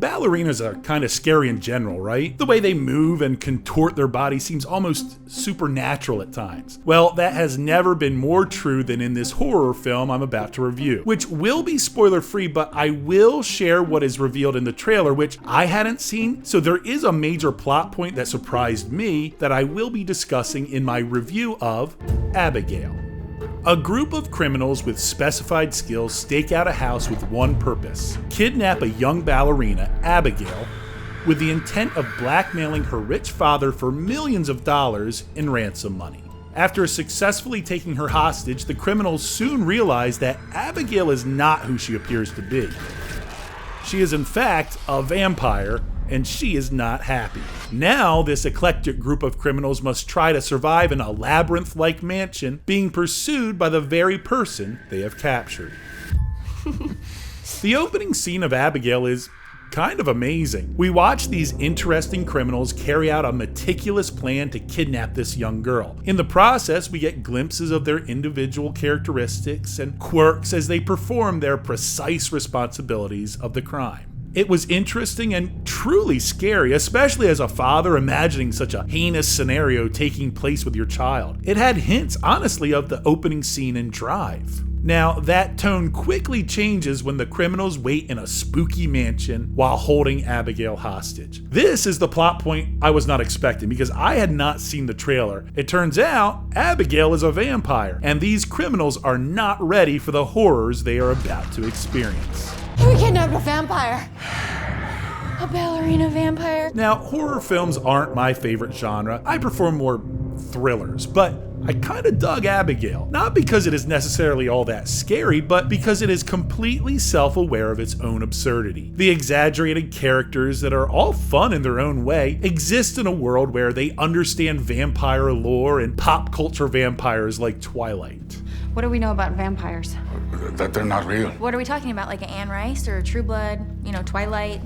ballerinas are kind of scary in general, right? The way they move and contort their body seems almost supernatural at times. Well, that has never been more true than in this horror film I'm about to review, which will be spoiler free, but I will share what is revealed in the trailer, which I hadn't seen, so there is a major plot point that surprised me that I will be discussing in my review of Abigail. A group of criminals with specified skills stake out a house with one purpose: kidnap a young ballerina, Abigail, with the intent of blackmailing her rich father for millions of dollars in ransom money. After successfully taking her hostage, the criminals soon realize that Abigail is not who she appears to be. She is in fact a vampire, and she is not happy. Now, this eclectic group of criminals must try to survive in a labyrinth-like mansion being pursued by the very person they have captured. The opening scene of Abigail is kind of amazing. We watch these interesting criminals carry out a meticulous plan to kidnap this young girl. In the process, we get glimpses of their individual characteristics and quirks as they perform their precise responsibilities of the crime. It was interesting and truly scary, especially as a father imagining such a heinous scenario taking place with your child. It had hints, honestly, of the opening scene in Drive. Now, that tone quickly changes when the criminals wait in a spooky mansion while holding Abigail hostage. This is the plot point I was not expecting because I had not seen the trailer. It turns out Abigail is a vampire, and these criminals are not ready for the horrors they are about to experience. We kidnapped a vampire. A ballerina vampire. Now, horror films aren't my favorite genre. I prefer more thrillers, but I kinda dug Abigail. Not because it is necessarily all that scary, but because it is completely self-aware of its own absurdity. The exaggerated characters that are all fun in their own way exist in a world where they understand vampire lore and pop culture vampires like Twilight. What do we know about vampires? That they're not real. What are we talking about? Like an Anne Rice or a True Blood? Twilight?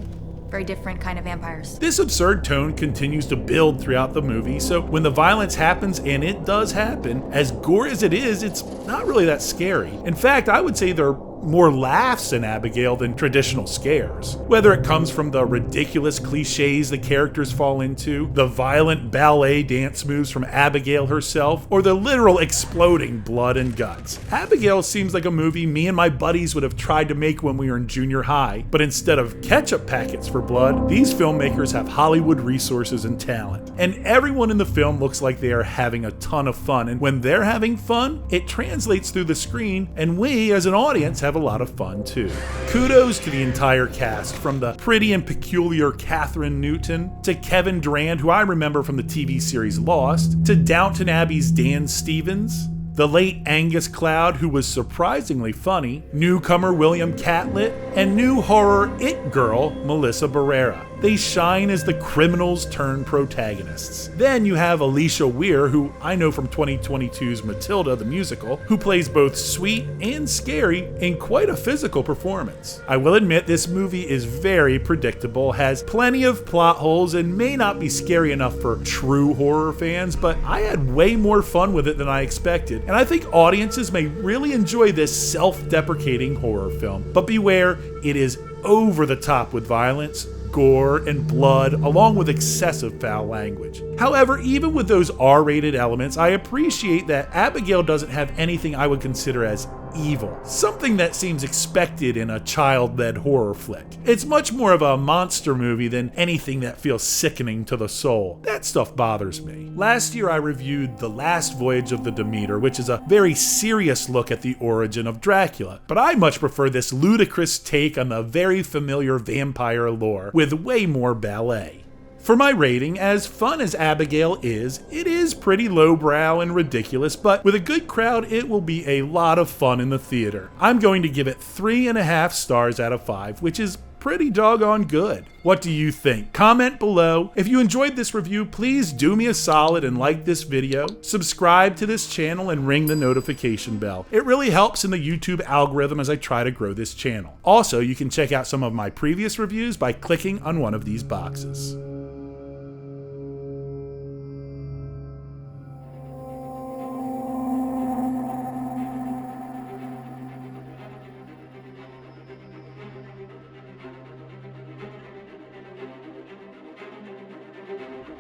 Very different kind of vampires. This absurd tone continues to build throughout the movie, so when the violence happens, and it does happen, as gory as it is, it's not really that scary. In fact, I would say there are more laughs in Abigail than traditional scares. Whether it comes from the ridiculous cliches the characters fall into, the violent ballet dance moves from Abigail herself, or the literal exploding blood and guts. Abigail seems like a movie me and my buddies would have tried to make when we were in junior high, but instead of ketchup packets for blood, these filmmakers have Hollywood resources and talent. And everyone in the film looks like they are having a ton of fun, and when they're having fun, it translates through the screen, and we as an audience have a lot of fun too. Kudos to the entire cast, from the pretty and peculiar Catherine Newton, to Kevin Durand, who I remember from the TV series Lost, to Downton Abbey's Dan Stevens, the late Angus Cloud, who was surprisingly funny, newcomer William Catlett, and new horror it girl Melissa Barrera. They shine as the criminals turn protagonists. Then you have Alicia Weir, who I know from 2022's Matilda the musical, who plays both sweet and scary in quite a physical performance. I will admit this movie is very predictable, has plenty of plot holes, and may not be scary enough for true horror fans, but I had way more fun with it than I expected, and I think audiences may really enjoy this self-deprecating horror film. But beware, it is over the top with violence, gore, and blood, along with excessive foul language. However, even with those R-rated elements, I appreciate that Abigail doesn't have anything I would consider as evil, something that seems expected in a child-led horror flick. It's much more of a monster movie than anything that feels sickening to the soul. That stuff bothers me. Last year I reviewed The Last Voyage of the Demeter, which is a very serious look at the origin of Dracula, but I much prefer this ludicrous take on the very familiar vampire lore, with way more ballet. For my rating, as fun as Abigail is, it is pretty lowbrow and ridiculous, but with a good crowd, it will be a lot of fun in the theater. I'm going to give it 3.5 stars out of 5, which is pretty doggone good. What do you think? Comment below. If you enjoyed this review, please do me a solid and like this video, subscribe to this channel, and ring the notification bell. It really helps in the YouTube algorithm as I try to grow this channel. Also, you can check out some of my previous reviews by clicking on one of these boxes.